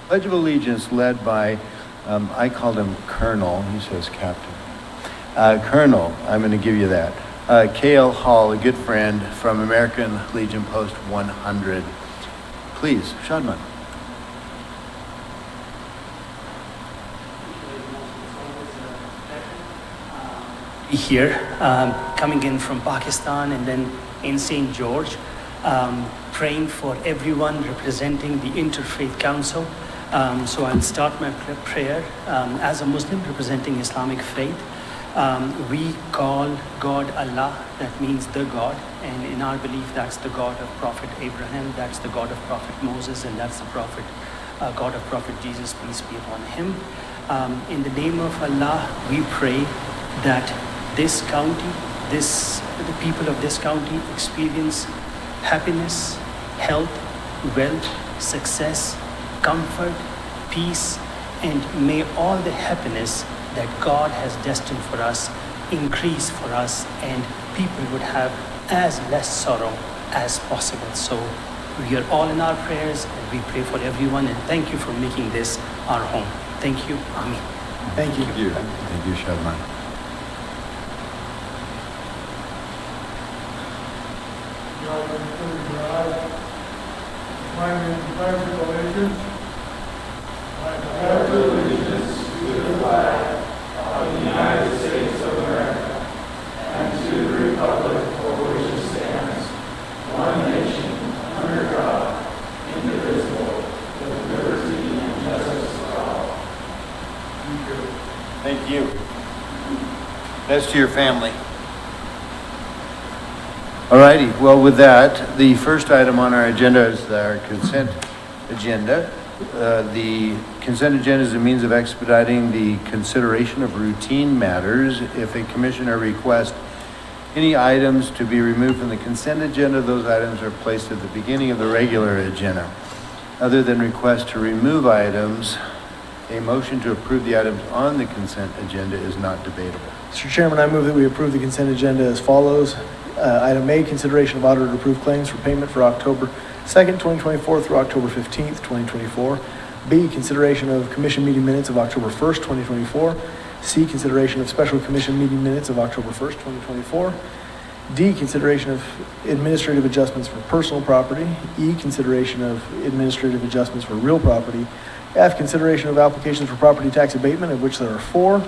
Pledge of Allegiance led by, I called him Colonel, he says Captain. Colonel, I'm going to give you that. K.L. Hall, a good friend from American Legion Post 100. Please, Shadman. Here, coming in from Pakistan and then in St. George, praying for everyone representing the Interfaith Council. So I'll start my prayer as a Muslim representing Islamic faith. We call God Allah, that means the God, and in our belief that's the God of Prophet Abraham, that's the God of Prophet Moses, and that's the God of Prophet Jesus, peace be upon him. In the name of Allah, we pray that this county, the people of this county experience happiness, health, wealth, success, comfort, peace, and may all the happiness that God has destined for us increase for us, and people would have as less sorrow as possible. So we are all in our prayers, and we pray for everyone, and thank you for making this our home. Thank you. Amen. Thank you. Thank you, Shadman. Thank you. Best to your family. All righty. Well, with that, the first item on our agenda is our consent agenda. The consent agenda is a means of expediting the consideration of routine matters. If a commissioner requests any items to be removed from the consent agenda, those items are placed at the beginning of the regular agenda. Other than requests to remove items, a motion to approve the items on the consent agenda is not debatable. Mr. Chairman, I move that we approve the consent agenda as follows. Item A, consideration of auditor approved claims for payment for October 2nd, 2024 through October 15th, 2024. B, consideration of commission meeting minutes of October 1st, 2024. C, consideration of special commission meeting minutes of October 1st, 2024. D, consideration of administrative adjustments for personal property. E, consideration of administrative adjustments for real property. F, consideration of applications for property tax abatement, of which there are 4.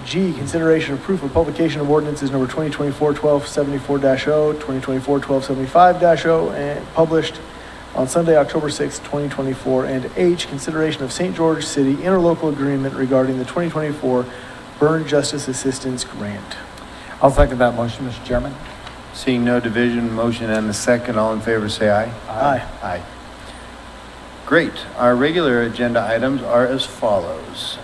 G, consideration of proof of publication of ordinances number 2024-1274-0, 2024-1275-0, and published on Sunday, October 6, 2024. And H, consideration of St. George City interlocal agreement regarding the 2024 Burn Justice Assistance Grant. I'll second that motion, Mr. Chairman. Seeing no division, motion and a second, all in favor say aye. Aye. Aye. Great. Our regular agenda items are as follows.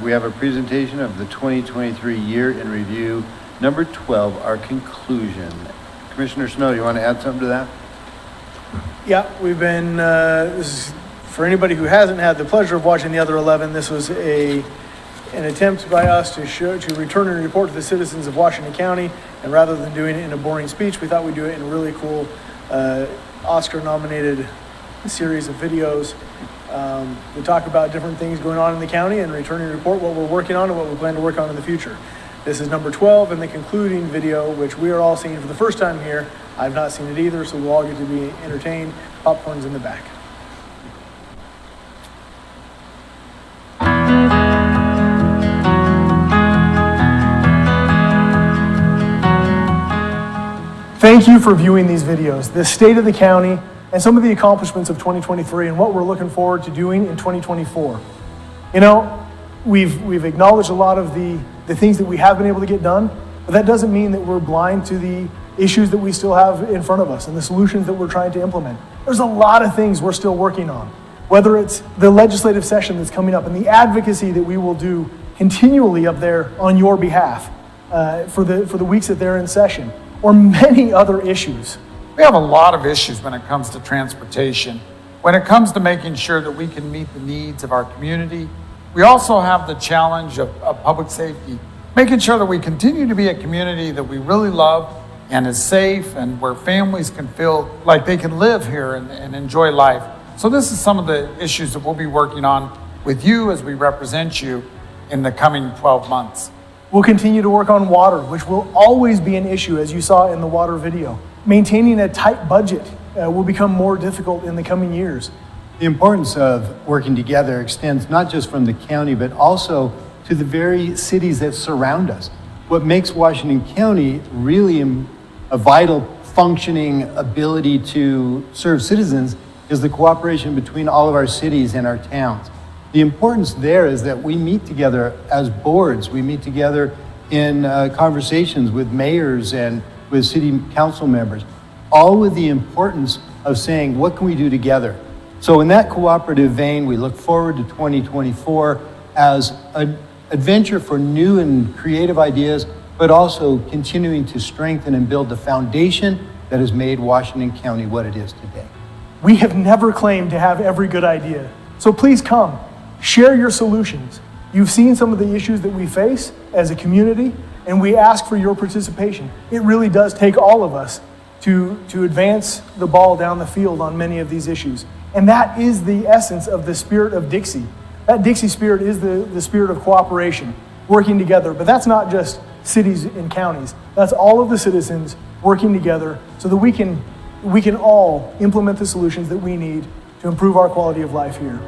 We have a presentation of the 2023 year in review. Number 12, our conclusion. Commissioner Snow, you want to add something to that? Yeah, we've been, this is, for anybody who hasn't had the pleasure of watching the other 11, this was an attempt by us to return and report to the citizens of Washington County, and rather than doing it in a boring speech, we thought we'd do it in a really cool Oscar-nominated series of videos. We talk about different things going on in the county and return and report what we're working on and what we plan to work on in the future. This is number 12 and the concluding video, which we are all seeing for the first time here. I've not seen it either, so we'll all get to be entertained. Popcorn's in the back. Thank you for viewing these videos, the state of the county, and some of the accomplishments of 2023 and what we're looking forward to doing in 2024. You know, we've acknowledged a lot of the things that we have been able to get done, but that doesn't mean that we're blind to the issues that we still have in front of us and the solutions that we're trying to implement. There's a lot of things we're still working on, whether it's the legislative session that's coming up and the advocacy that we will do continually up there on your behalf for the weeks that they're in session, or many other issues. We have a lot of issues when it comes to transportation. When it comes to making sure that we can meet the needs of our community, we also have the challenge of public safety, making sure that we continue to be a community that we really love and is safe and where families can feel like they can live here and enjoy life. So this is some of the issues that we'll be working on with you as we represent you in the coming 12 months. We'll continue to work on water, which will always be an issue, as you saw in the water video. Maintaining a tight budget will become more difficult in the coming years. The importance of working together extends not just from the county, but also to the very cities that surround us. What makes Washington County really a vital functioning ability to serve citizens is the cooperation between all of our cities and our towns. The importance there is that we meet together as boards. We meet together in conversations with mayors and with city council members, all with the importance of saying, what can we do together? So in that cooperative vein, we look forward to 2024 as an adventure for new and creative ideas, but also continuing to strengthen and build the foundation that has made Washington County what it is today. We have never claimed to have every good idea. So please come, share your solutions. You've seen some of the issues that we face as a community, and we ask for your participation. It really does take all of us to advance the ball down the field on many of these issues. And that is the essence of the spirit of Dixie. That Dixie spirit is the spirit of cooperation, working together. But that's not just cities and counties. That's all of the citizens working together so that we can all implement the solutions that we need to improve our quality of life here.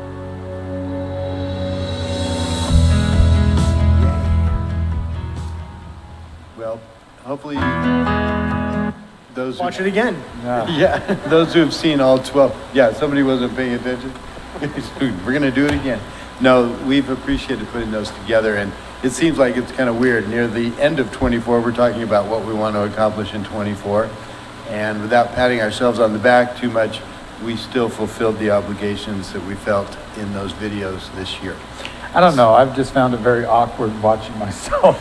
Well, hopefully those who, Watch it again. yeah, those who have seen all 12, yeah, somebody wasn't paying attention. We're gonna do it again. No, we've appreciated putting those together, and it seems like it's kind of weird. Near the end of 24, we're talking about what we want to accomplish in 24. And without patting ourselves on the back too much, we still fulfilled the obligations that we felt in those videos this year. I don't know, I've just found it very awkward watching myself.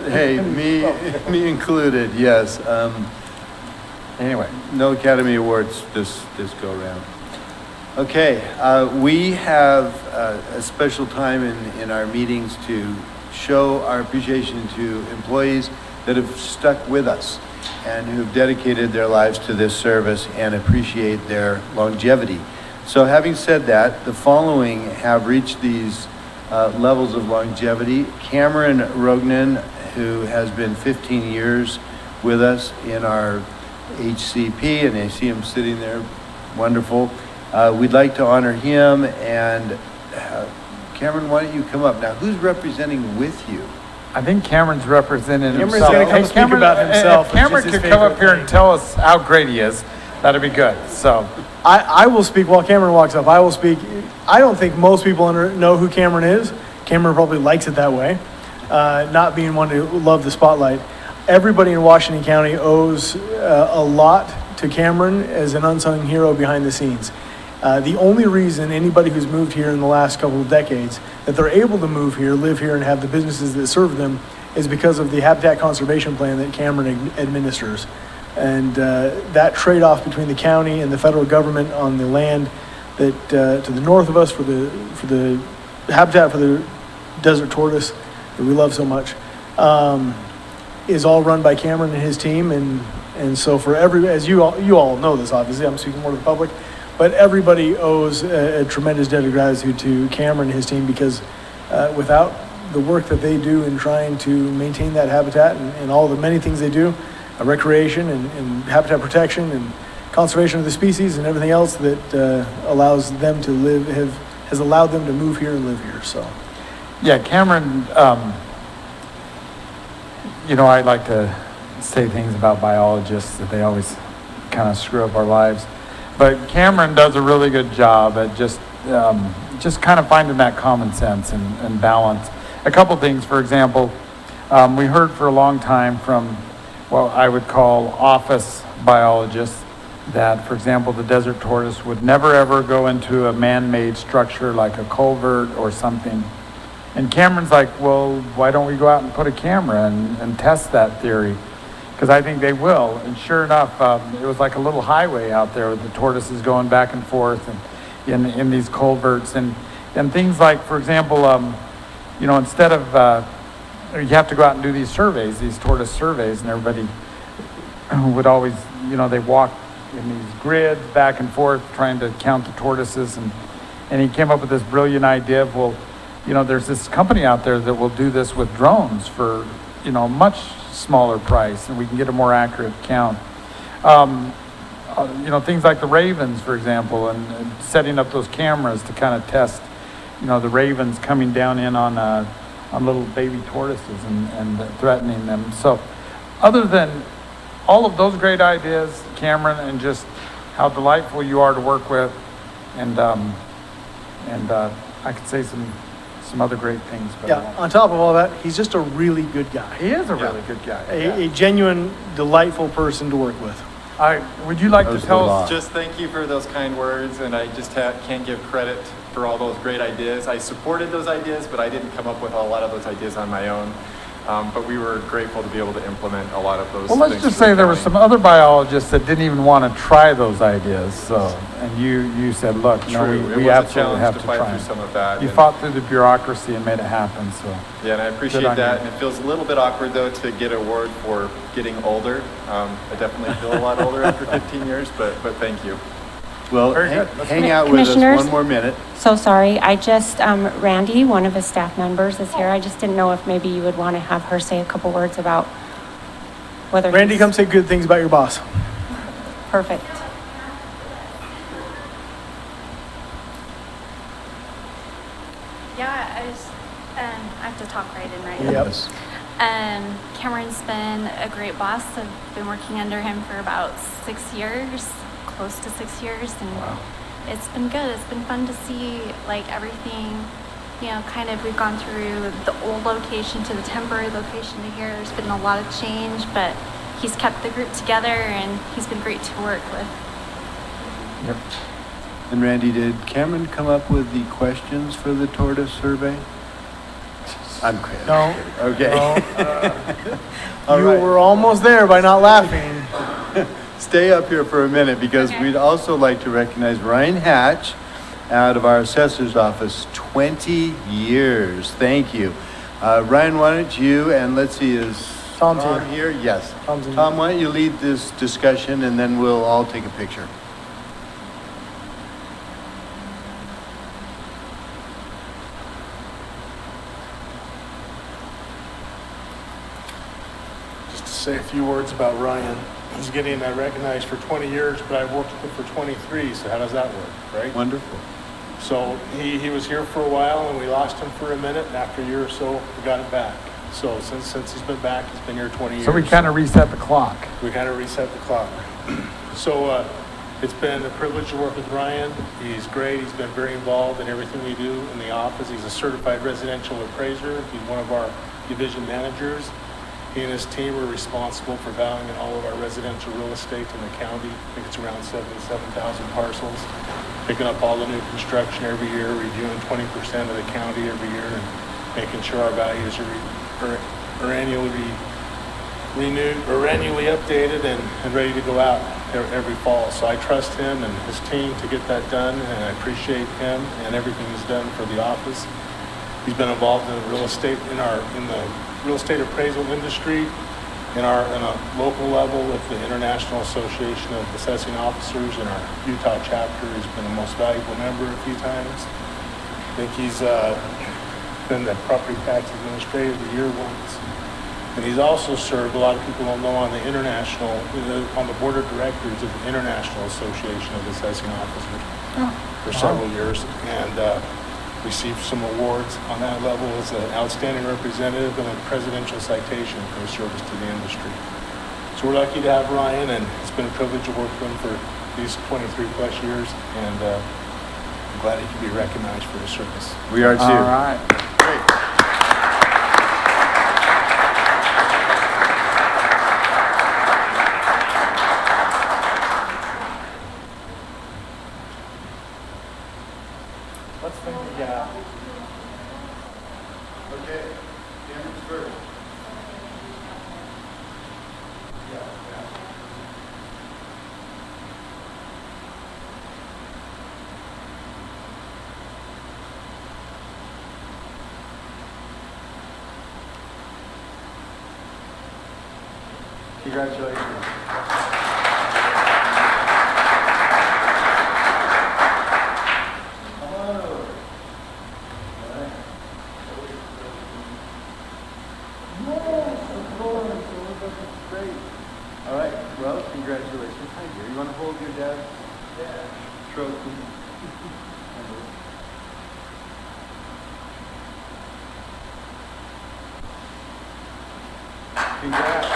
Hey, me included, yes. Anyway, No Academy Awards this go around. Okay, we have a special time in our meetings to show our appreciation to employees that have stuck with us and who've dedicated their lives to this service and appreciate their longevity. So having said that, the following have reached these levels of longevity. Cameron Rognan, who has been 15 years with us in our HCP, and I see him sitting there, wonderful. We'd like to honor him, and Cameron, why don't you come up? Now, who's representing with you? I think Cameron's representing Cameron's himself. gonna come speak about himself, If Cameron which is his could come up favorite here and thing. tell us how great he is, that'd be good, so. I will speak while Cameron walks up. I will speak. I don't think most people know who Cameron is. Cameron probably likes it that way, not being one to love the spotlight. Everybody in Washington County owes a lot to Cameron as an unsung hero behind the scenes. The only reason anybody who's moved here in the last couple of decades that they're able to move here, live here, and have the businesses that serve them is because of the Habitat Conservation Plan that Cameron administers. And that trade-off between the county and the federal government on the land that to the north of us for the habitat for the desert tortoise that we love so much is all run by Cameron and his team. And so for as you all know this, obviously, I'm speaking more to the public, but everybody owes a tremendous debt of gratitude to Cameron and his team because without the work that they do in trying to maintain that habitat and all the many things they do, recreation and habitat protection and conservation of the species and everything else that allows them to live, has allowed them to move here and live here, so. Yeah, Cameron, I like to say things about biologists that they always kind of screw up our lives. But Cameron does a really good job at just kind of finding that common sense and balance. A couple things, for example, we heard for a long time from what I would call office biologists that, for example, the desert tortoise would never ever go into a man-made structure like a culvert or something. And Cameron's like, well, why don't we go out and put a camera and test that theory? Because I think they will. And sure enough, it was like a little highway out there with the tortoises going back and forth and in these culverts and things like, for example, instead of, you have to go out and do these surveys, these tortoise surveys, and everybody would always, they walk in these grids back and forth, trying to count the tortoises, and he came up with this brilliant idea of, well, you know, there's this company out there that will do this with drones for, you know, a much smaller price, and we can get a more accurate count. You know, things like the ravens, for example, and setting up those cameras to kind of test, you know, the ravens coming down in on little baby tortoises and threatening them. So other than all of those great ideas, Cameron, and just how delightful you are to work with, and I could say some other great things. But Yeah, on top of all that, he's just a really good guy. he is a really good guy. A genuine, delightful person to work with. Would you like That to was a tell lot. us? Just thank you for those kind words, and I just can't give credit for all those great ideas. I supported those ideas, but I didn't come up with a lot of those ideas on my own. But we were grateful to be able to implement a lot of those. Well, let's things just for the say there were county. some other biologists that didn't even want to try those ideas. So, and you said, look, no, True. we It was a absolutely challenge have to to fight try. through some of that. You and- fought through the bureaucracy and made it happen. So, Yeah, and I appreciate on that. you. And it feels a little bit awkward though to get an award for getting older. I definitely feel a lot older after 15 years, but thank you. Well, Very good. hang out with us Commissioners? one more minute. So sorry, I just, Randy, one of his staff members is here. I just didn't know if maybe you would want to have her say a couple words about whether. Randy, he's- come say good things about your boss. Perfect. Yeah, I have to talk right in, right? Yep. Cameron's been a great boss. I've been working under him for about 6 years, close to 6 years, and it's been good. It's been fun to see like everything, you know, kind of we've gone through the old location to the temporary location to here. There's been a lot of change, but he's kept the group together and he's been great to work with. yep. And Randy, did Cameron come up with the questions for the tortoise survey? I'm kidding. No. Okay. You were almost there by not laughing. Stay up here for a minute because Okay. we'd also like to recognize Ryan Hatch out of our assessor's office, 20 years. Thank you. Ryan, why don't you, and let's see, is Tom's Tom here. here? Yes. Tom's in. Tom, why don't you lead this discussion and then we'll all take a picture. Just to say a few words about Ryan. He's getting recognized for 20 years, but I've worked with him for 23, so how does that work, right? Wonderful. So he was here for a while, and we lost him for a minute, and after a year or so, we got him back. So since he's been back, he's been here 20 years. So we kind of reset the clock. We kind of reset the clock. So it's been a privilege to work with Ryan. He's great. He's been very involved in everything we do in the office. He's a certified residential appraiser. He's one of our division managers. He and his team are responsible for valuing all of our residential real estate in the county. I think it's around 77,000 parcels. Picking up all the new construction every year, reviewing 20% of the county every year, and making sure our values are annually renewed or annually updated and ready to go out every fall. So I trust him and his team to get that done, and I appreciate him and everything he's done for the office. He's been involved in real estate in the real estate appraisal industry in a local level with the International Association of Assessing Officers in our Utah chapter. He's been the most valuable member a few times. I think he's been the property tax administrator of the year once. And he's also served, a lot of people don't know, on the on the board of directors of the International Association of Assessing Officers for several years, and received some awards on that level as an outstanding representative and a presidential citation for his service to the industry. So we're lucky to have Ryan, and it's been a privilege to work with him for these 23 plus years, and I'm glad he can be recognized for his service. We are too. All right. Great. Let's think, yeah. Okay. Cameron's first. Congratulations. Great. All right, well, congratulations. Hi, dear. You want to hold your dad's trophy? Congrats.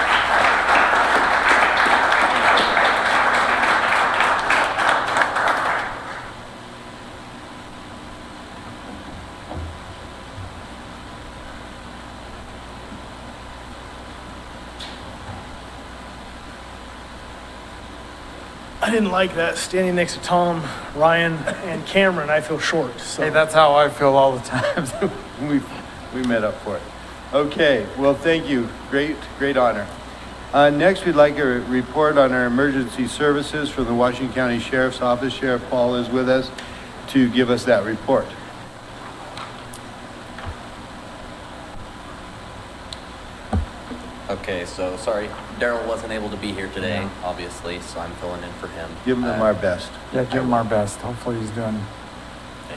I didn't like that, standing next to Tom, Ryan, and Cameron, I feel short, so. Hey, that's how I feel all the time. We met up for it. Okay, well, thank you. Great honor. Next, we'd like a report on our emergency services from the Washington County Sheriff's Office. Sheriff Paul is with us to give us that report. Okay, so sorry, Daryl wasn't able to be here today, obviously, so I'm filling in for him. Give them our best. Yeah, give him our best. Hopefully he's doing, Yeah,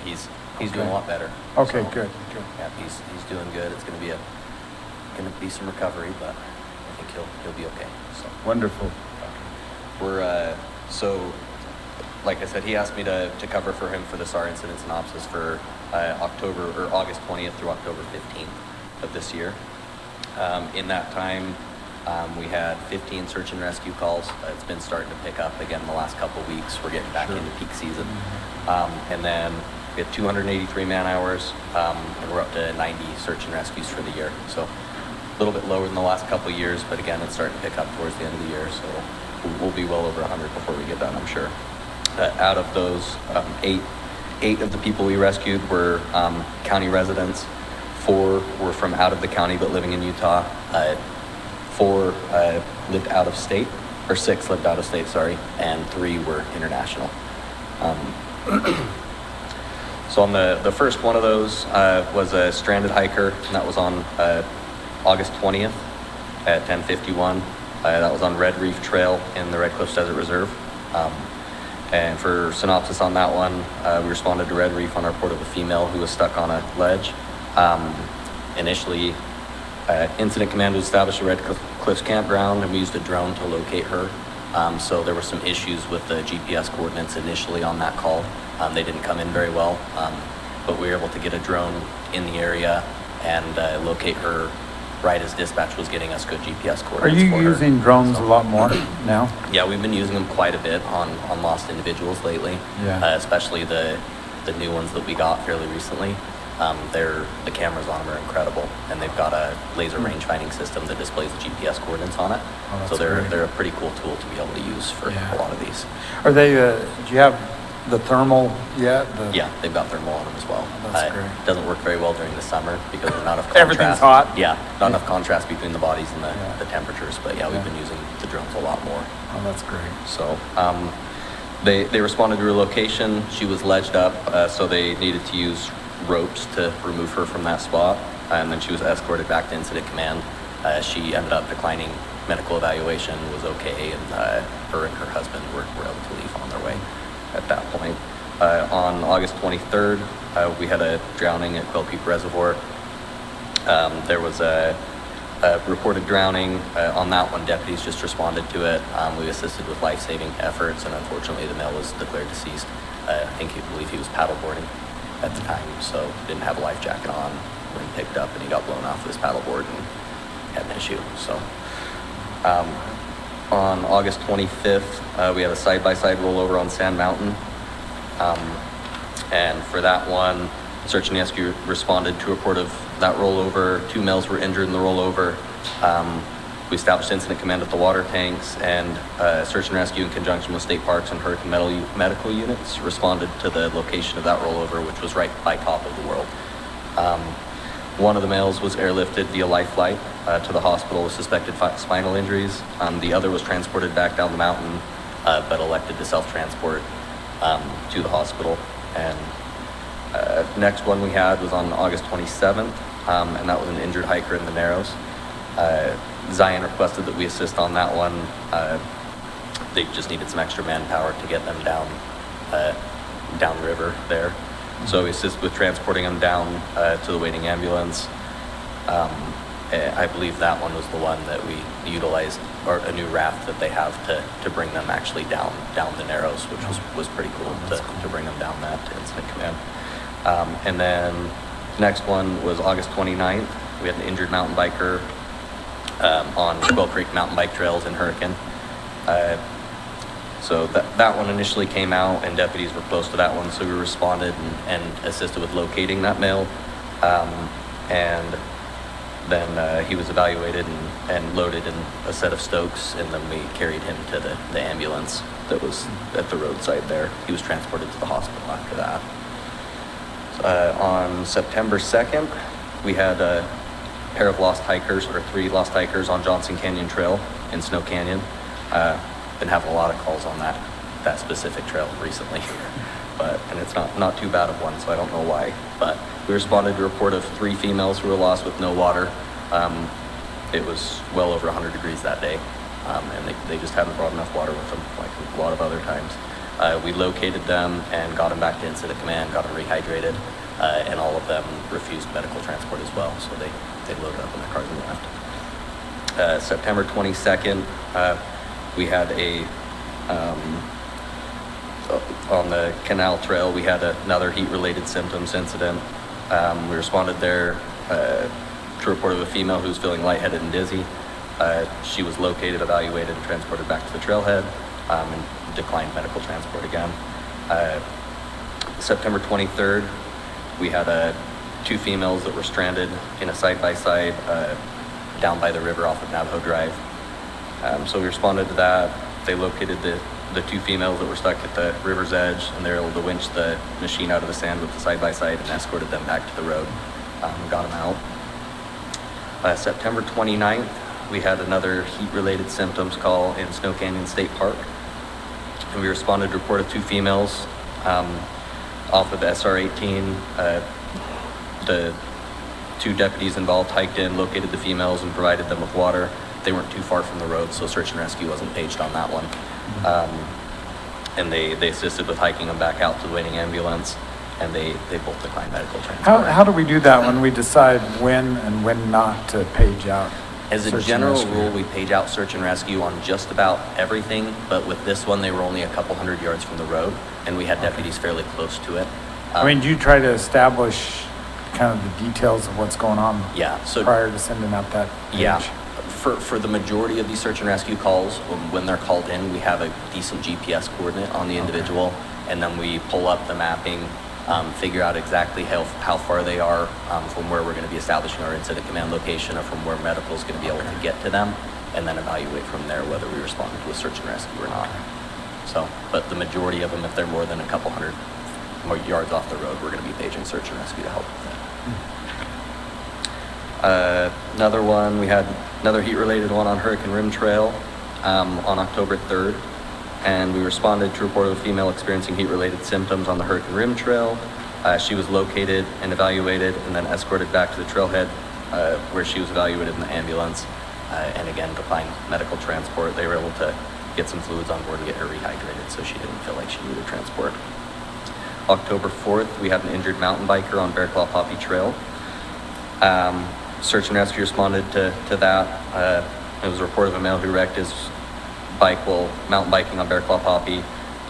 he's doing a lot better. okay, So, good. Yeah, he's doing good. It's gonna be some recovery, but I think he'll be okay. So Wonderful. we're so like I said, he asked me to cover for him for the SAR incident synopsis for August 20th through October 15th of this year. In that time, we had 15 search and rescue calls. It's been starting to pick up again the last couple of weeks. We're getting back into peak season. And then we had 283 man hours, and we're up to 90 search and rescues for the year. So a little bit lower than the last couple of years, but again, it's starting to pick up towards the end of the year. So we'll be well over 100 before we get done, I'm sure. Out of those, eight of the people we rescued were county residents. 4 were from out of the county but living in Utah. 4 lived out of state, or 6 lived out of state, sorry, and 3 were international. So on the first one of those was a stranded hiker, and that was on August 20th at 10:51. That was on Red Reef Trail in the Red Cliffs Desert Reserve. And for synopsis on that one, we responded to Red Reef on our report of a female who was stuck on a ledge. Initially, incident command was established at Red Cliffs Campground, and we used a drone to locate her. So there were some issues with the GPS coordinates initially on that call. They didn't come in very well, but we were able to get a drone in the area and locate her right as dispatch was getting us good GPS Are coordinates you for her. using drones a lot more now? Yeah, we've been using them quite a bit on lost individuals lately. Yeah. Especially the new ones that we got fairly recently. The cameras on them are incredible, and they've got a laser range finding system that displays the GPS coordinates on it. Oh, that's So they're great. they're a pretty cool tool to be able to use for Yeah. a lot of these. Are they, do you have the thermal yet? Yeah, they've got thermal on them as well. That's great. It doesn't work very well during the summer because there's not enough contrast. Everything's hot. Yeah, not enough contrast between the bodies and Yeah. the temperatures. But yeah, we've Yeah. been using the drones a lot more. Oh, that's great. So they responded to her location. She was ledged up, so they needed to use ropes to remove her from that spot. And then she was escorted back to incident command. She ended up declining medical evaluation, was okay, and her and her husband were able to leave on their way at that point. On August 23rd, we had a drowning at Quail Creek Reservoir. There was a reported drowning. On that one, deputies just responded to it. We assisted with life-saving efforts, and unfortunately, the male was declared deceased. I believe he was paddleboarding at the time, so didn't have a life jacket on when picked up, and he got blown off with his paddleboard and had an issue. So, on August 25th, we had a side-by-side rollover on Sand Mountain. And for that one, search and rescue responded to a report of that rollover. 2 males were injured in the rollover. We established incident command at the water tanks, and search and rescue in conjunction with state parks and hurricane medical units responded to the location of that rollover, which was right by top of the world. One of the males was airlifted via life flight to the hospital with suspected spinal injuries. The other was transported back down the mountain, but elected to self-transport to the hospital. And next one we had was on August 27th, and that was an injured hiker in the Narrows. Zion requested that we assist on that one. They just needed some extra manpower to get them downriver there. So we assisted with transporting them down to the waiting ambulance. I believe that one was the one that we utilized, or a new raft that they have to bring them actually down the Narrows, which was pretty cool to bring them down that to Incident Command. And then next one was August 29th. We had an injured mountain biker on Quail Creek Mountain Bike Trails in Hurricane. So that one initially came out, and deputies were close to that one, so we responded and assisted with locating that male. And then he was evaluated and loaded in a set of Stokes, and then we carried him to the ambulance that was at the roadside there. He was transported to the hospital after that. On September 2nd, we had a pair of lost hikers, or 3 lost hikers on Johnson Canyon Trail in Snow Canyon. Been having a lot of calls on that specific trail recently, and it's not too bad of one, so I don't know why. But we responded to a report of 3 females who were lost with no water. It was well over 100 degrees that day, and they just hadn't brought enough water with them, like a lot of other times. We located them and got them back to Incident Command, got them rehydrated, and all of them refused medical transport as well, so they loaded up in their cars and left. September 22nd, we had on the Canal Trail, we had another heat-related symptoms incident. We responded there to report of a female who was feeling lightheaded and dizzy. She was located, evaluated, and transported back to the trailhead, and declined medical transport again. September 23rd, we had 2 females that were stranded in a side-by-side down by the river off of Navajo Drive. So we responded to that. They located the 2 females that were stuck at the river's edge, and they were able to winch the machine out of the sand with the side-by-side and escorted them back to the road and got them out. September 29th, we had another heat-related symptoms call in Snow Canyon State Park, and we responded to a report of 2 females off of SR-18. The 2 deputies involved hiked in, located the females, and provided them with water. They weren't too far from the road, so search and rescue wasn't paged on that one. And they assisted with hiking them back out to the waiting ambulance, and they both declined medical transport. How do we do that when we decide when and when not to page out? As a search and general rescue? rule, we page out search and rescue on just about everything, but with this one, they were only a couple hundred yards from the road, and we had deputies fairly close to it. I mean, do you try to establish kind of the details of what's going on Yeah, so prior to sending out that page? yeah, for the majority of these search and rescue calls, when they're called in, we have a decent GPS coordinate on the individual, and then we pull up the mapping, figure out exactly how far they are from where we're going to be establishing our Incident Command location, or from where medical is going to be able to get to them, and then evaluate from there whether we respond to a search and rescue or not. So, but the majority of them, if they're more than a couple hundred more yards off the road, we're going to be paging search and rescue to help with that. Another one, we had another heat-related one on Hurricane Rim Trail on October 3rd, and we responded to a report of a female experiencing heat-related symptoms on the Hurricane Rim Trail. She was located and evaluated and then escorted back to the trailhead where she was evaluated in the ambulance, and again declined medical transport. They were able to get some fluids on board and get her rehydrated, so she didn't feel like she needed transport. October 4th, we had an injured mountain biker on Bear Claw Poppy Trail. Search and rescue responded to that. It was a report of a male who wrecked his bike while mountain biking on Bear Claw Poppy.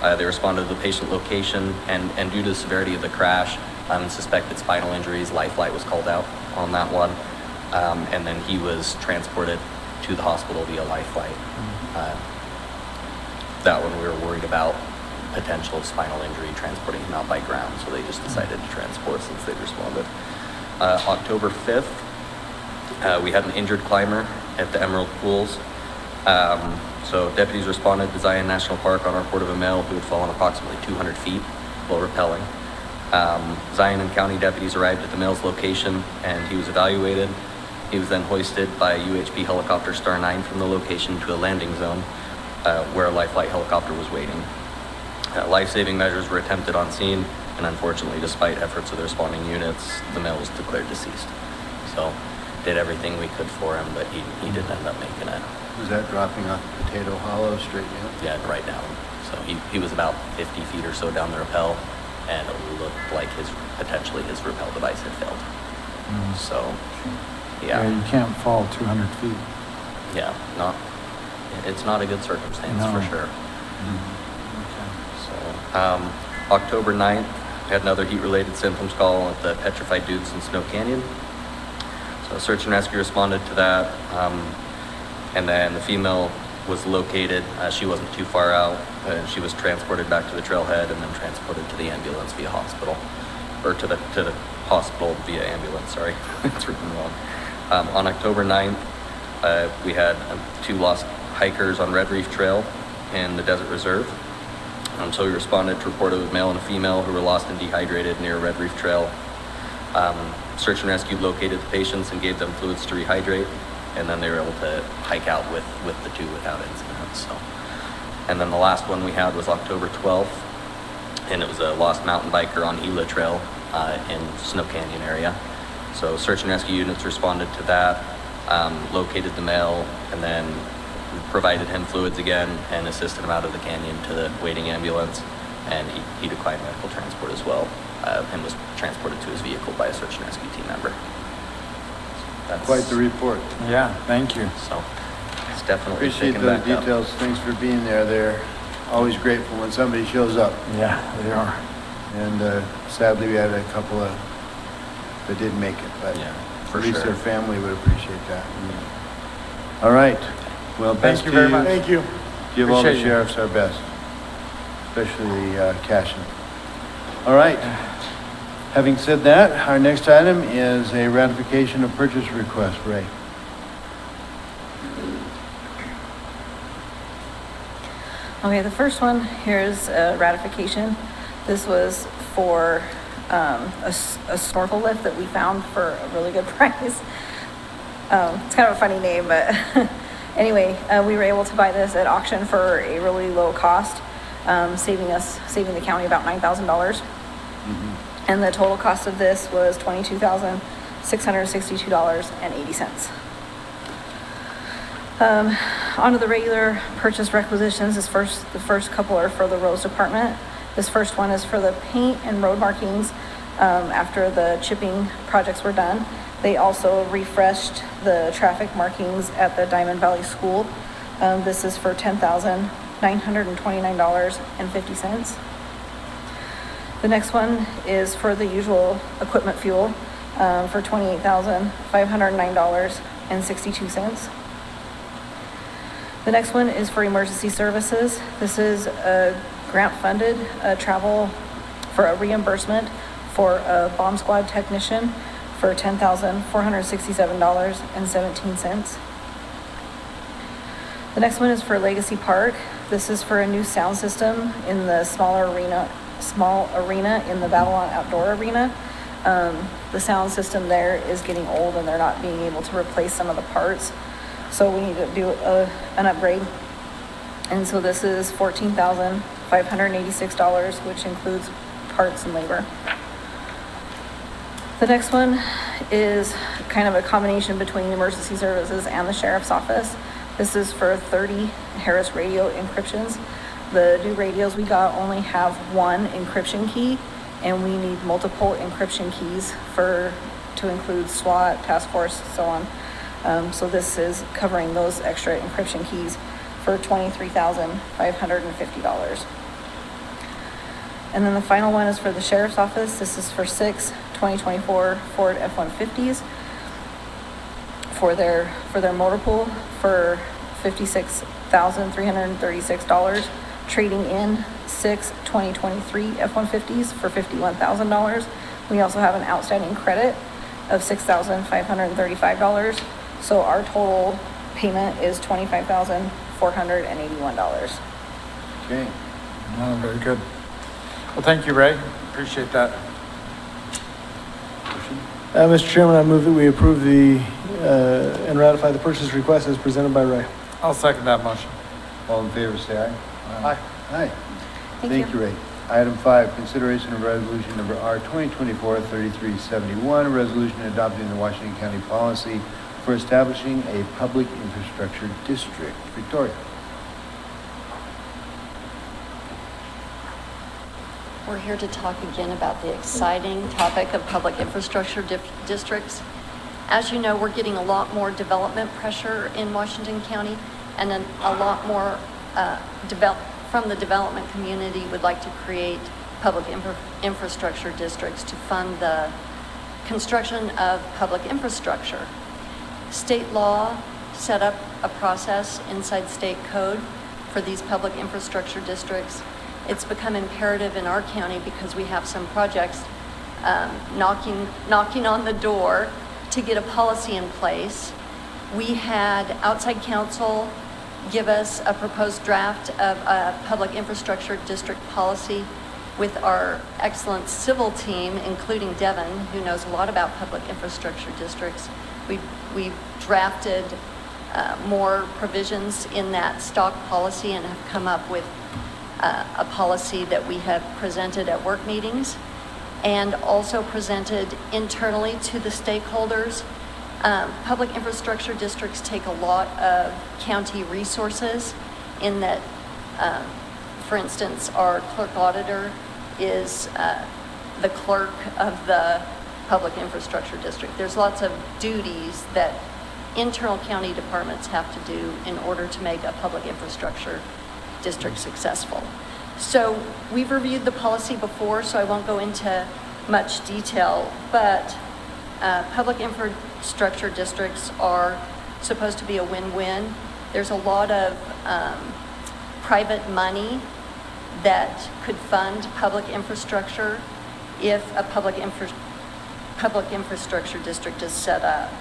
They responded to the patient location, and due to the severity of the crash and suspected spinal injuries, Life Flight was called out on that one. And then he was transported to the hospital via Life Flight. That one we were worried about potential spinal injury transporting him out by ground, so they just decided to transport since they'd responded. October 5th, we had an injured climber at the Emerald Pools. So deputies responded to Zion National Park on a report of a male who had fallen approximately 200 feet while rappelling. Zion and county deputies arrived at the male's location, and he was evaluated. He was then hoisted by UHP helicopter Star 9 from the location to a landing zone where a Life Flight helicopter was waiting. Life-saving measures were attempted on scene, and unfortunately, despite efforts of the responding units, the male was declared deceased. So, did everything we could for him, but he didn't end up making it. Was that dropping off Potato Hollow straight down? Yeah, right down. So he was about 50 feet or so down the rappel, and it looked like potentially his rappel device had failed. So Yeah, You can't fall 200 feet. yeah, it's not a good circumstance No. for sure. Okay. So, October 9th, had another heat-related symptoms call at the Petrified Dudes in Snow Canyon. So search and rescue responded to that. And then the female was located. She wasn't too far out. And she was transported back to the trailhead and then transported to the ambulance via hospital. Or to the hospital via ambulance, sorry. It's written wrong. On October 9th, we had 2 lost hikers on Red Reef Trail in the Desert Reserve. So we responded to report of a male and a female who were lost and dehydrated near Red Reef Trail. Search and rescue located the patients and gave them fluids to rehydrate, and then they were able to hike out with the 2 without incident. So, and then the last one we had was October 12th, and it was a lost mountain biker on Gila Trail in Snow Canyon area. So search and rescue units responded to that, located the male, and then provided him fluids again and assisted him out of the canyon to the waiting ambulance, and he declined medical transport as well, and was transported to his vehicle by a search and rescue team member. That's Quite the report. Yeah, thank you. So it's definitely Appreciate picking those back up. details. Thanks for being there. They're always grateful when somebody shows up. Yeah, they are. And sadly, we had a couple that didn't make it, but Yeah, for at least sure. their family would appreciate that. All right. Well, best Thank you to very much. Thank you. Give all the Appreciate you. sheriffs our best, especially Cashin. All right. Having said that, our next item is a ratification of purchase request. Ray. Okay, the first one here is ratification. This was for a snorkel lift that we found for a really good price. It's kind of a funny name, but anyway, we were able to buy this at auction for a really low cost, saving the county about $9,000. And the total cost of this was $22,662.80. Onto the regular purchase requisitions. The first couple are for the roads department. This first one is for the paint and road markings after the chipping projects were done. They also refreshed the traffic markings at the Diamond Valley School. This is for $10,929.50. The next one is for the usual equipment fuel for $28,509.62. The next one is for emergency services. This is a grant-funded travel for a reimbursement for a bomb squad technician for $10,467.17. The next one is for Legacy Park. This is for a new sound system in the small arena in the Babylon Outdoor Arena. The sound system there is getting old and they're not being able to replace some of the parts. So we need to do an upgrade. And so this is $14,586, which includes parts and labor. The next one is kind of a combination between emergency services and the sheriff's office. This is for 30 Harris radio encryptions. The new radios we got only have one encryption key, and we need multiple encryption keys to include SWAT, task force, so on. So this is covering those extra encryption keys for $23,550. And then the final one is for the sheriff's office. This is for 6 2024 Ford F-150s for their motor pool for $56,336, trading in 6 2023 F-150s for $51,000. We also have an outstanding credit of $6,535. So our total payment is $25,481. Okay. No, very good. Well, thank you, Ray. Appreciate that. Mr. Chairman, I move that we approve and ratify the purchase request as presented by Ray. I'll second that motion. All in favor, say aye. Aye. Aye. Thank Thank you, Ray. Item 5, consideration of resolution number R 2024-3371, a resolution adopting the Washington County policy for establishing a public infrastructure district. Victoria. We're here to talk again about the exciting topic of public infrastructure districts. As you know, we're getting a lot more development pressure in Washington County, and then a lot more from the development community would like to create public infrastructure districts to fund the construction of public infrastructure. State law set up a process inside state code for these public infrastructure districts. It's become imperative in our county because we have some projects knocking on the door to get a policy in place. We had outside counsel give us a proposed draft of a public infrastructure district policy with our excellent civil team, including Devin, who knows a lot about public infrastructure districts. We've drafted more provisions in that stock policy and have come up with a policy that we have presented at work meetings and also presented internally to the stakeholders. Public infrastructure districts take a lot of county resources in that, for instance, our clerk auditor is the clerk of the public infrastructure district. There's lots of duties that internal county departments have to do in order to make a public infrastructure district successful. So we've reviewed the policy before, so I won't go into much detail, but public infrastructure districts are supposed to be a win-win. There's a lot of private money that could fund public infrastructure if a public infrastructure district is set up.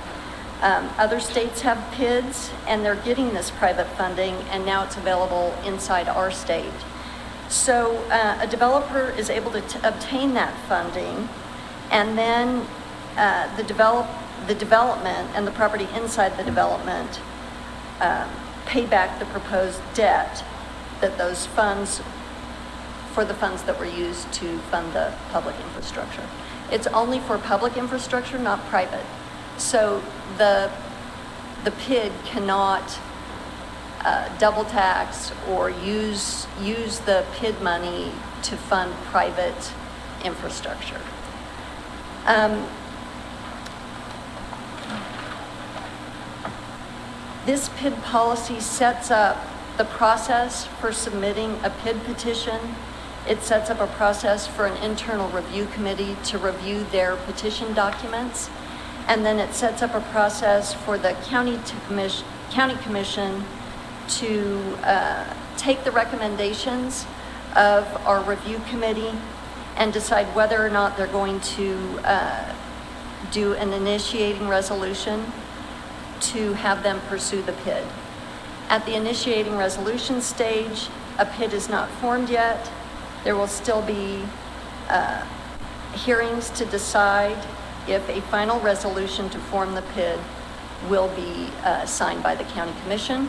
Other states have PIDs, and they're getting this private funding, and now it's available inside our state. So a developer is able to obtain that funding, and then the development and the property inside the development pay back the proposed debt that those funds, for the funds that were used to fund the public infrastructure. It's only for public infrastructure, not private. So the PID cannot double tax or use the PID money to fund private infrastructure. This PID policy sets up the process for submitting a PID petition. It sets up a process for an internal review committee to review their petition documents. And then it sets up a process for the county commission to take the recommendations of our review committee and decide whether or not they're going to do an initiating resolution to have them pursue the PID. At the initiating resolution stage, a PID is not formed yet. There will still be hearings to decide if a final resolution to form the PID will be signed by the county commission.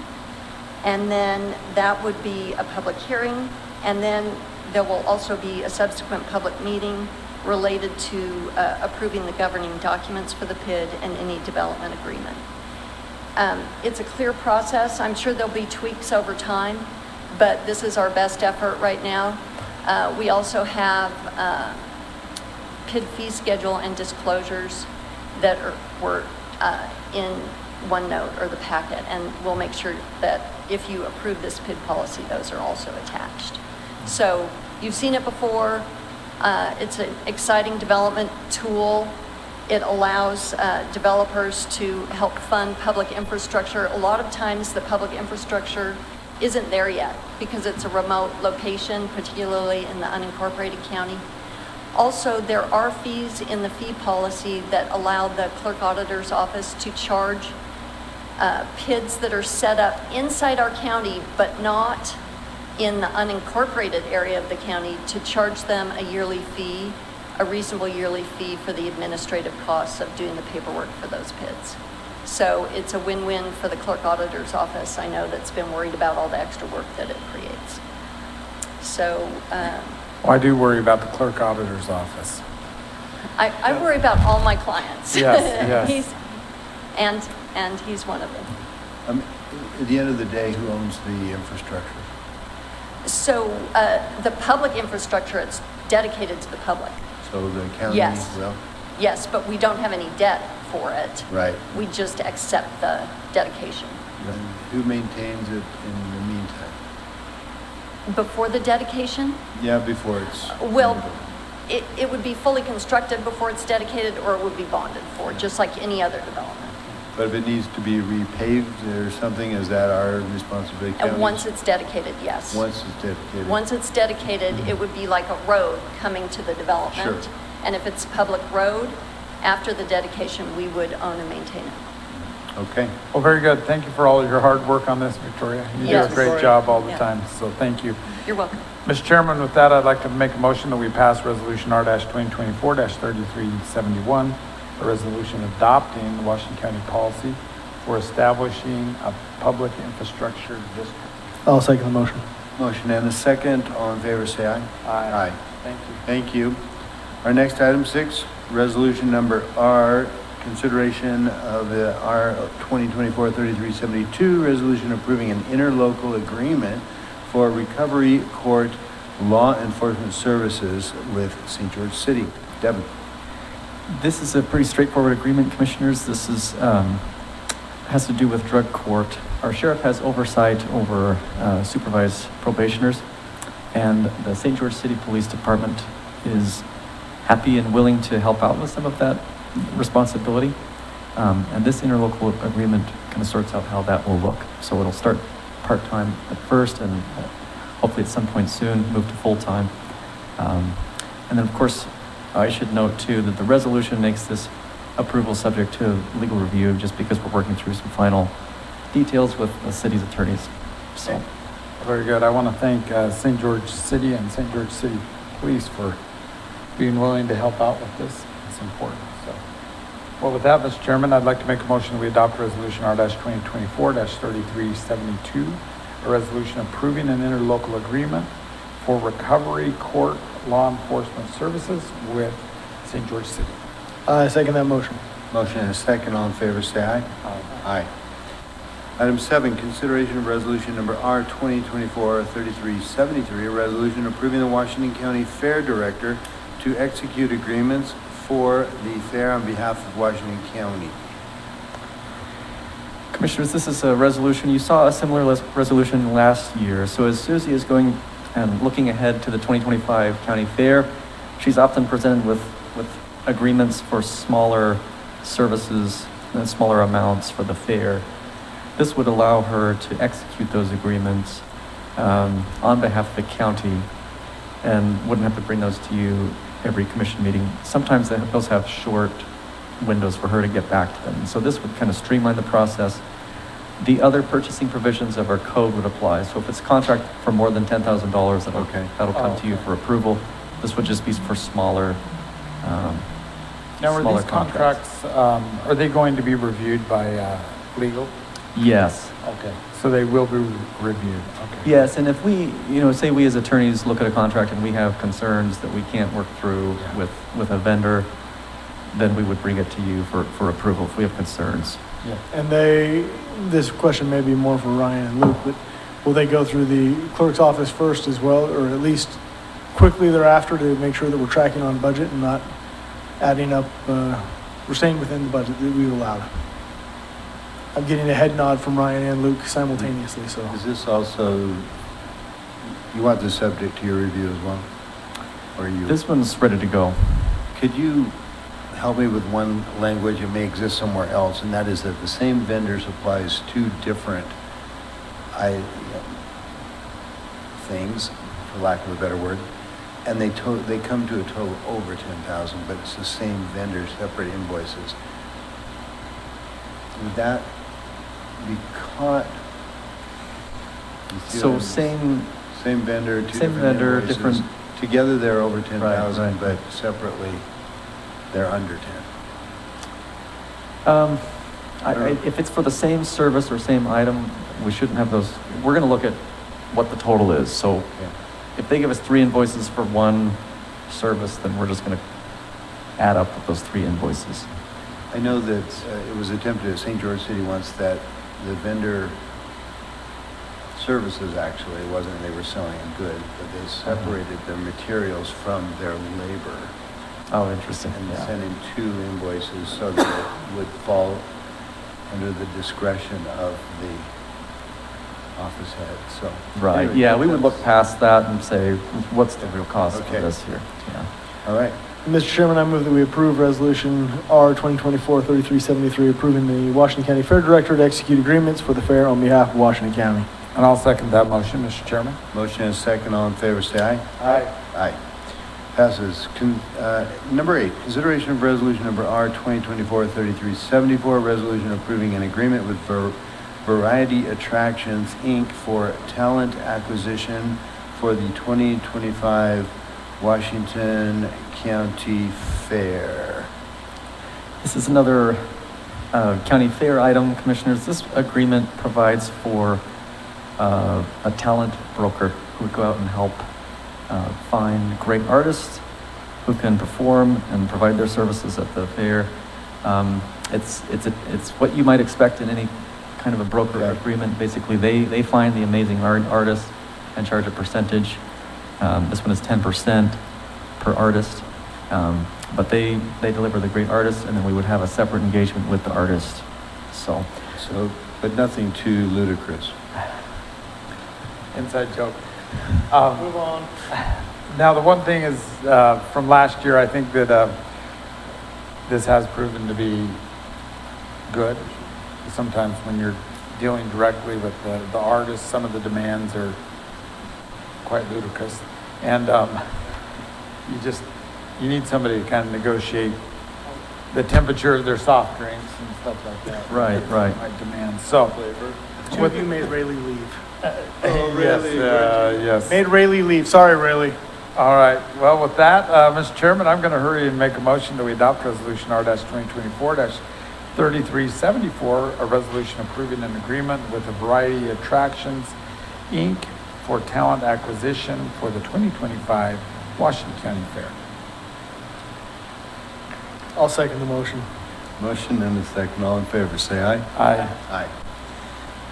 And then that would be a public hearing. And then there will also be a subsequent public meeting related to approving the governing documents for the PID and any development agreement. It's a clear process. I'm sure there'll be tweaks over time, but this is our best effort right now. We also have PID fee schedule and disclosures that were in OneNote or the packet, and we'll make sure that if you approve this PID policy, those are also attached. So you've seen it before. It's an exciting development tool. It allows developers to help fund public infrastructure. A lot of times the public infrastructure isn't there yet because it's a remote location, particularly in the unincorporated county. Also, there are fees in the fee policy that allow the clerk auditor's office to charge PIDs that are set up inside our county but not in the unincorporated area of the county, to charge them a yearly fee, a reasonable yearly fee for the administrative costs of doing the paperwork for those PIDs. So it's a win-win for the clerk auditor's office. I know that's been worried about all the extra work that it creates. So Well, I do worry about the clerk auditor's office. I worry about all my clients. Yes. And he's one of them. At the end of the day, who owns the infrastructure? So the public infrastructure, it's dedicated to the public. So the county Yes. will? Yes, but we don't have any debt for it. Right. We just accept the dedication. And who maintains it in the meantime? Before the dedication, Yeah, before it's. well, it would be fully constructed before it's dedicated, or it would be bonded for, just like any other development. But if it needs to be repaved or something, is that our responsibility? And county's? once it's dedicated, yes. Once it's dedicated? Once it's dedicated, it would be like a road coming to the development. Sure. And if it's a public road, after the dedication, we would own and maintain it. Okay. Well, very good. Thank you for all your hard work on this, Victoria. You do Yes. a great job all the Yeah. time, so thank you. You're welcome. Mr. Chairman, with that, I'd like to make a motion that we pass Resolution R-2024-3371, a resolution adopting the Washington County policy for establishing a public infrastructure district. I'll second the motion. Motion and a second. All in favor, say aye. Aye. Thank you. Thank you. Our next item 6, resolution number R, consideration of the R 2024-3372, resolution approving an interlocal agreement for recovery court law enforcement services with St. George City. Devin. This is a pretty straightforward agreement, Commissioners. This is, has to do with drug court. Our sheriff has oversight over supervised probationers, and the St. George City Police Department is happy and willing to help out with some of that responsibility. And this interlocal agreement kind of sorts out how that will look. So it'll start part-time at first, and hopefully at some point soon move to full-time. And then, of course, I should note too that the resolution makes this approval subject to legal review, just because we're working through some final details with the city's attorneys. So, Very good. I want to thank St. George City and St. George City Police for being willing to help out with this. It's important. So, well, with that, Mr. Chairman, I'd like to make a motion that we adopt Resolution R-2024-3372, a resolution approving an interlocal agreement for recovery court law enforcement services with St. George City. I second that motion. Motion and a second. All in favor, say aye. Aye. Item 7, consideration of resolution number R 2024-3373, a resolution approving the Washington County Fair Director to execute agreements for the fair on behalf of Washington County. Commissioners, this is a resolution. You saw a similar resolution last year. So as Susie is going and looking ahead to the 2025 County Fair, she's often presented with agreements for smaller services and smaller amounts for the fair. This would allow her to execute those agreements on behalf of the county and wouldn't have to bring those to you every commission meeting. Sometimes those have short windows for her to get back to them. So this would kind of streamline the process. The other purchasing provisions of our code would apply. So if it's a contract for more than $10,000, that'll come to you for approval. This would just be for smaller Now, are smaller these contracts, are they going to be reviewed by legal? Yes. Okay, so they will be reviewed, okay. Yes, and if we, say we as attorneys look at a contract and we have concerns that we can't work through with a vendor, then we would bring it to you for approval if we have concerns. Yeah. And this question may be more for Ryan and Luke, but will they go through the clerk's office first as well, or at least quickly thereafter to make sure that we're tracking on budget and not adding up, we're staying within the budget that we've allowed? I'm getting a head nod from Ryan and Luke simultaneously, so. Is this also, you want this subject to your review as well? Or you? This one's ready to go. Could you help me with one language? It may exist somewhere else, and that is that the same vendor supplies two different things, for lack of a better word, and they come to a total over 10,000, but it's the same vendor, separate invoices. Would that be caught? You see So what I'm- Same vendor, two Same different vendor, invoices. different- Together they're over 10,000, Right. but separately they're under 10. If it's for the same service or same item, we shouldn't have those. We're going to look at what the total is. So Yeah. if they give us 3 invoices for one service, then we're just going to add up those 3 invoices. I know that it was attempted at St. George City once that the vendor services actually, it wasn't they were selling a good, but they separated their materials from their labor. Oh, interesting, and yeah. sending 2 invoices so that it would fall under the discretion of the office head, so. Right, anyway, yeah, we would look past that and say, what's the real cost of Okay. this here? Yeah. All right, Mr. Chairman, I move that we approve Resolution R 2024-3373, approving the Washington County Fair Director to execute agreements for the fair on behalf of Washington County. And I'll second that motion, Mr. Chairman. motion and second, all in favor, say aye. Aye. Aye. Passes. Number 8, consideration of resolution number R 2024-3374, resolution approving an agreement with Variety Attractions, Inc. for talent acquisition for the 2025 Washington County Fair. This is another county fair item, Commissioners. This agreement provides for a talent broker who would go out and help find great artists who can perform and provide their services at the fair. It's what you might expect in any kind of a broker Okay. agreement. Basically, they find the amazing artists and charge a percentage. This one is 10% per artist. But they deliver the great artists, and then we would have a separate engagement with the artist. So, But nothing too ludicrous. Inside joke. Move on. Now, the one thing is, from last year, I think that this has proven to be good. Sometimes when you're dealing directly with the artists, some of the demands are quite ludicrous. And you need somebody to kind of negotiate the temperature of their soft drinks and stuff like that. Right. Like demand. So, Two of you made Rayleigh leave. yes. Made Rayleigh leave. Sorry, Rayleigh. All right. Well, with that, Mr. Chairman, I'm going to hurry and make a motion that we adopt Resolution R-2024-3374, a resolution approving an agreement with a Variety Attractions, Inc. for talent acquisition for the 2025 Washington County Fair. I'll second the motion. Motion and a second, all in favor, say aye. Aye. Aye.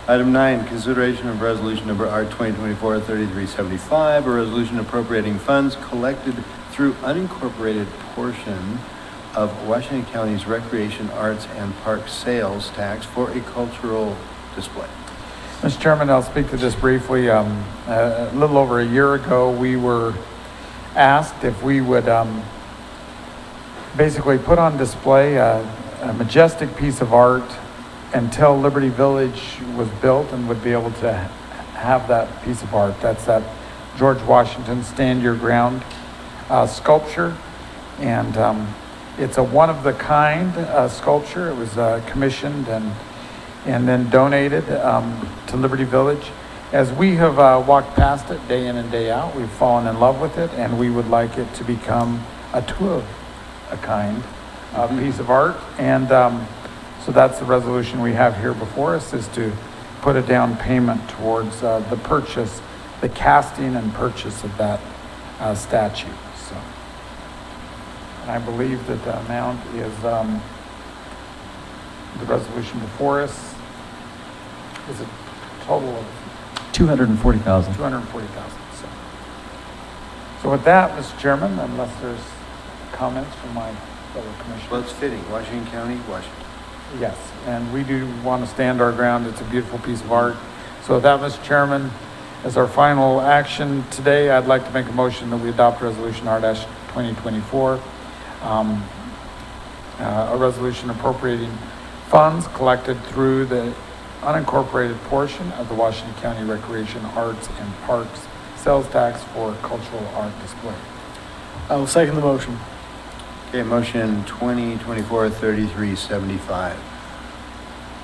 Item 9, consideration of resolution number R 2024-3375, a resolution appropriating funds collected through unincorporated portion of Washington County's Recreation, Arts, and Park sales tax for a cultural display. Mr. Chairman, I'll speak to this briefly. A little over a year ago, we were asked if we would basically put on display a majestic piece of art until Liberty Village was built and would be able to have that piece of art. That's that George Washington Stand Your Ground sculpture. And it's a one-of-the-kind sculpture. It was commissioned and then donated to Liberty Village. As we have walked past it day in and day out, we've fallen in love with it, and we would like it to become a two-of-a-kind piece of art. And so that's the resolution we have here before us, is to put a down payment towards the purchase, the casting and purchase of that statue. So, and I believe that the amount is the resolution before us is a total of $240,000. $240,000. So with that, Mr. Chairman, unless there's comments from my fellow commissioners. Well, it's fitting, Washington County, Washington. Yes, and we do want to stand our ground. It's a beautiful piece of art. So with that, Mr. Chairman, as our final action today, I'd like to make a motion that we adopt Resolution R-2024, a resolution appropriating funds collected through the unincorporated portion of the Washington County Recreation, Arts, and Parks sales tax for cultural art display. I will second the motion. Okay, motion 2024-3375.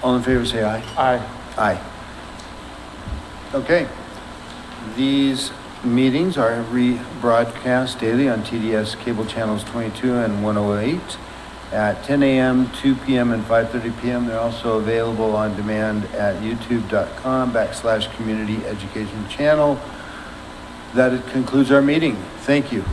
All in favor, say aye. Aye. Aye. Okay. These meetings are rebroadcast daily on TDS cable channels 22 and 108 at 10 a.m., 2 p.m., and 5:30 p.m. They're also available on demand at youtube.com/community education channel. That concludes our meeting. Thank you.